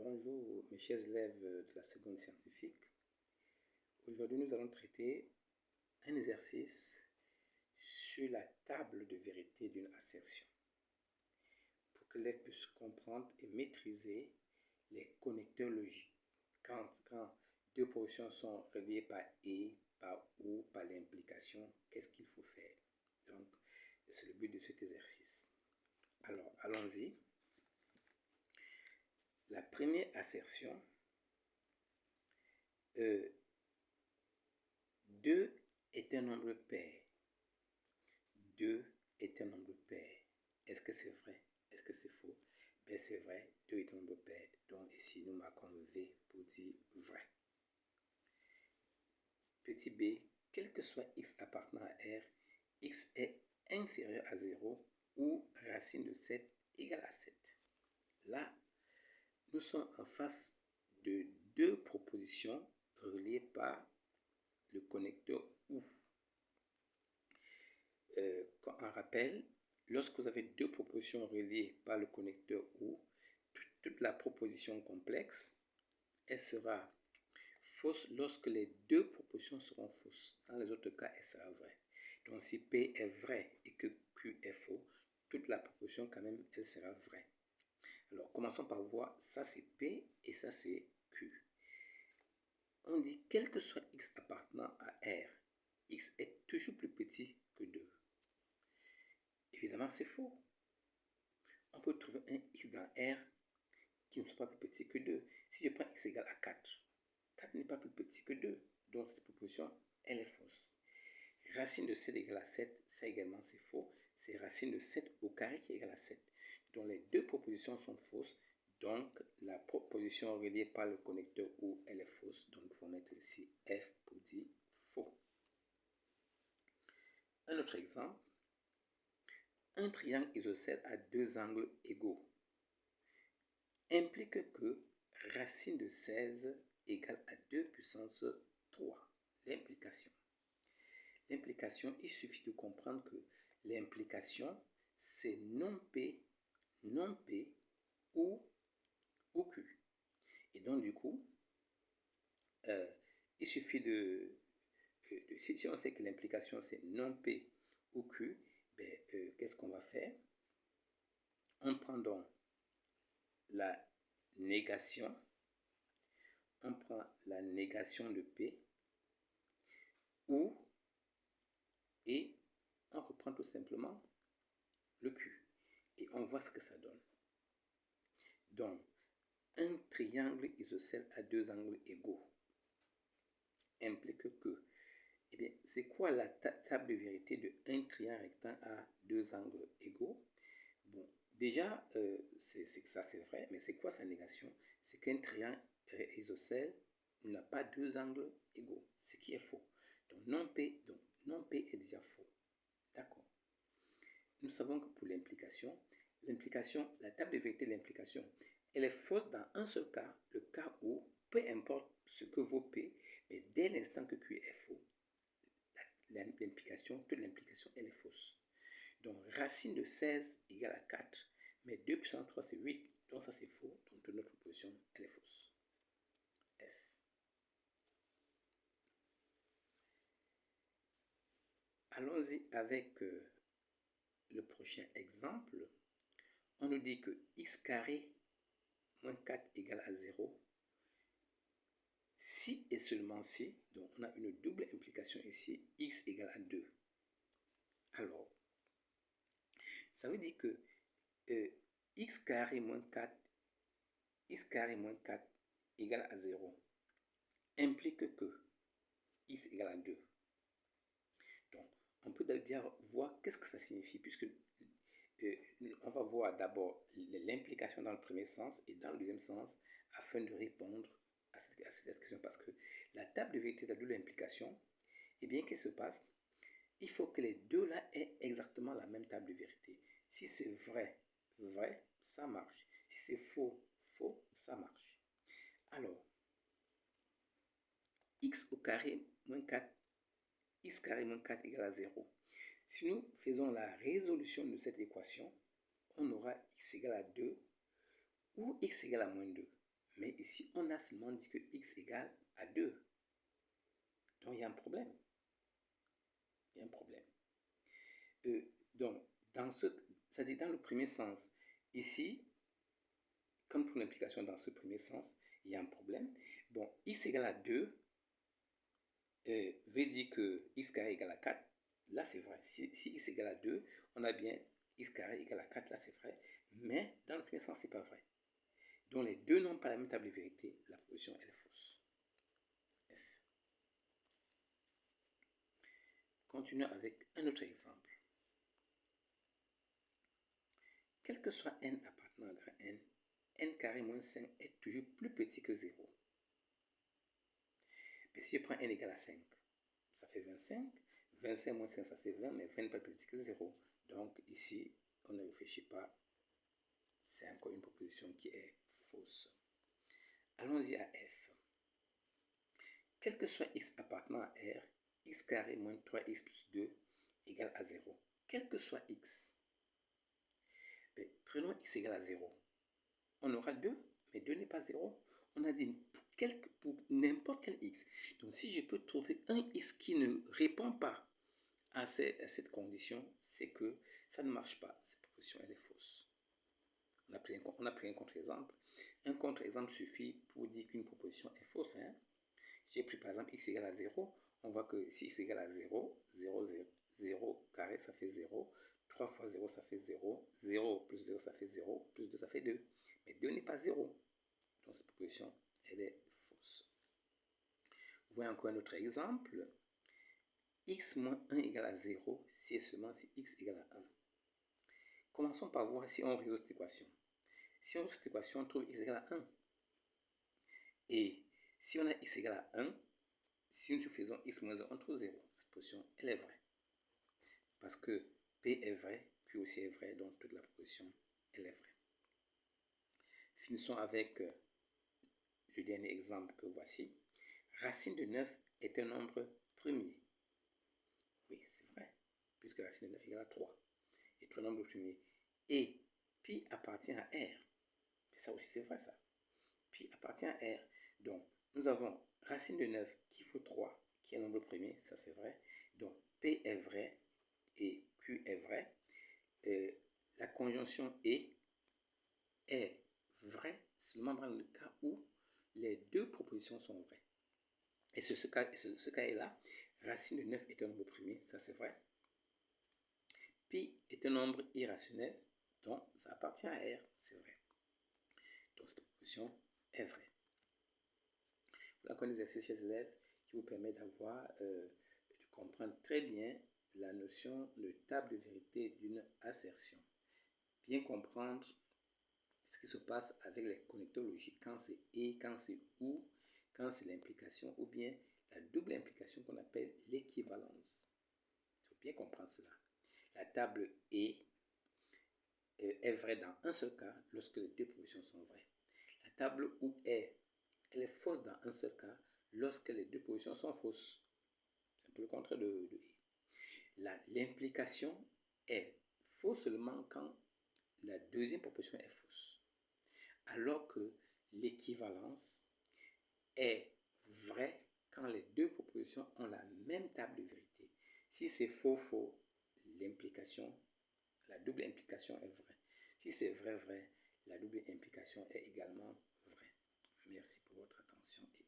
Bonjour mes chers élèves de la seconde scientifique. Aujourd'hui nous allons traiter un exercice sur la table de vérité d'une assertion pour que l'élève puisse comprendre et maîtriser les connecteurs logiques. Quand deux propositions sont reliées par et, par ou, par l'implication, qu'est-ce qu'il faut faire? Donc c'est le but de cet exercice. Alors allons-y. La première assertion, 2 est un nombre pair. 2 est un nombre pair. Est-ce que c'est vrai? Est-ce que c'est faux? Ben c'est vrai, 2 est un nombre pair. Donc ici, nous marquons V pour dire vrai. Petit b, quel que soit x appartenant à R, x est inférieur à 0 ou racine de 7 égale à 7. Là, nous sommes en face de deux propositions reliées par le connecteur OU. En rappel, lorsque vous avez deux propositions reliées par le connecteur OU, toute la proposition complexe, elle sera fausse lorsque les deux propositions seront fausses. Dans les autres cas, elle sera vraie. Donc si P est vrai et que Q est faux, toute la proposition quand même, elle sera vraie. Alors commençons par voir, ça c'est P et ça c'est Q. On dit quel que soit x appartenant à R, x est toujours plus petit que 2. Évidemment, c'est faux. On peut trouver un x dans R qui ne soit pas plus petit que 2. Si je prends x égale à 4, 4 n'est pas plus petit que 2. Donc, cette proposition, elle est fausse. Racine de 7 égale à 7, ça également, c'est faux. C'est racine de 7 au carré qui est égal à 7. Donc, les deux propositions sont fausses. Donc, la proposition reliée par le connecteur OU, elle est fausse. Donc, il faut mettre ici F pour dire faux. Un autre exemple. Un triangle isocèle à deux angles égaux implique que racine de 16 égale à 2 puissance 3. L'implication. L'implication, il suffit de comprendre que l'implication, c'est non P ou Q. Et donc, du coup, il suffit si on sait que l'implication, c'est non P ou Q, qu'est-ce qu'on va faire? On prend donc la négation, on prend la négation de P, et on reprend tout simplement le Q. Et on voit ce que ça donne. Donc, un triangle isocèle à deux angles égaux implique que, eh bien, c'est quoi la table de vérité de un triangle rectangle à deux angles égaux? Bon, déjà, c'est que ça c'est vrai, mais c'est quoi sa négation? C'est qu'un triangle isocèle n'a pas deux angles égaux, ce qui est faux. Donc non P est déjà faux. D'accord. Nous savons que pour l'implication, la table de vérité de l'implication, elle est fausse dans un seul cas, le cas où, peu importe ce que vaut P, mais dès l'instant que Q est faux, toute l'implication, elle est fausse. Donc, racine de 16 égale à 4, mais 2 puissance 3, c'est 8. Donc, ça, c'est faux. Donc, notre proposition, elle est fausse. F. Allons-y avec le prochain exemple. On nous dit que x carré moins 4 égale à 0. Si et seulement si, donc on a une double implication ici, x égale à 2. Alors, ça veut dire que x carré moins 4 égale à 0 implique que x égale à 2. Donc, on peut d'ailleurs voir qu'est-ce que ça signifie, puisque on va voir d'abord l'implication dans le premier sens et dans le deuxième sens, afin de répondre à cette question. Parce que la table de vérité de la double implication, eh bien, qu'est-ce qui se passe? Il faut que les deux là aient exactement la même table de vérité. Si c'est vrai, ça marche. Si c'est faux, ça marche. Alors, x au carré moins 4, x carré moins 4 égale à 0. Si nous faisons la résolution de cette équation, on aura x égale à 2 ou x égale à moins 2. Mais ici, on a seulement dit que x égale à 2. Donc, il y a un problème. Il y a un problème. Donc, c'est-à-dire dans le premier sens, ici, comme pour l'implication dans ce premier sens, il y a un problème. Bon, x égale à 2 veut dire que x carré égale à 4. Là, c'est vrai. Si x égale à 2, on a bien x carré égale à 4. Là, c'est vrai. Mais dans le premier sens, ce n'est pas vrai. Donc, les deux n'ont pas la même table de vérité. La proposition, elle est fausse. F. Continuons avec un autre exemple. Quel que soit n appartenant à grand N, n carré moins 5 est toujours plus petit que 0. Mais si je prends n égale à 5, ça fait 25. 25 moins 5, ça fait 20, mais 20 n'est pas plus petit que 0. Donc ici, on ne réfléchit pas. C'est encore une proposition qui est fausse. Allons-y à F. Quel que soit x appartenant à R, x carré moins 3x plus 2 égale à 0. Quel que soit x. Mais prenons x égale à 0. On aura 2, mais 2 n'est pas 0. On a dit pour n'importe quel x. Donc si je peux trouver un x qui ne répond pas à cette condition, c'est que ça ne marche pas. Cette proposition, elle est fausse. On a pris un contre-exemple. Un contre-exemple suffit pour dire qu'une proposition est fausse. Hein? J'ai pris par exemple x égale à 0. On voit que si x égale à 0, 0, 0, 0 carré, ça fait 0. 3 fois 0, ça fait 0. 0 plus 0, ça fait 0. Plus 2, ça fait 2. Mais 2 n'est pas 0. Donc cette proposition, elle est fausse. Voyons encore un autre exemple. X moins 1 égale à 0 si et seulement si x égale à 1. Commençons par voir si on résout cette équation. Si on résout cette équation, on trouve x égale à 1. Et si on a x égale à 1, si nous faisons x moins 1, on trouve 0. Cette proposition, elle est vraie. Parce que P est vrai, Q aussi est vrai, donc toute la proposition, elle est vraie. Finissons avec le dernier exemple que voici. Racine de 9 est un nombre premier. Oui, c'est vrai, puisque racine de 9 égale à 3. Et 3 nombres premiers. Et pi appartient à R. Mais ça aussi, c'est vrai, ça. Pi appartient à R. Donc, nous avons racine de 9 qui vaut 3, qui est un nombre premier, ça c'est vrai. Donc, P est vrai et Q est vrai. La conjonction et est vraie seulement dans le cas où les deux propositions sont vraies. Et ce cas est là. Racine de 9 est un nombre premier, ça c'est vrai. Pi est un nombre irrationnel, donc ça appartient à R, c'est vrai. Donc cette proposition est vraie. Voilà un exercice, chers élèves, qui vous permet de comprendre très bien la notion de table de vérité d'une assertion. Bien comprendre ce qui se passe avec les connecteurs logiques, quand c'est et, quand c'est ou, quand c'est l'implication, ou bien la double implication qu'on appelle l'équivalence. Il faut bien comprendre cela. La table et est vraie dans un seul cas lorsque les deux propositions sont vraies. La table ou est, elle est fausse dans un seul cas lorsque les deux propositions sont fausses. C'est un peu le contraire de et. L'implication est fausse seulement quand la deuxième proposition est fausse. Alors que l'équivalence est vraie quand les deux propositions ont la même table de vérité. Si c'est faux, l'implication, la double implication est vraie. Si c'est vrai, la double implication est également vraie. Merci pour votre attention et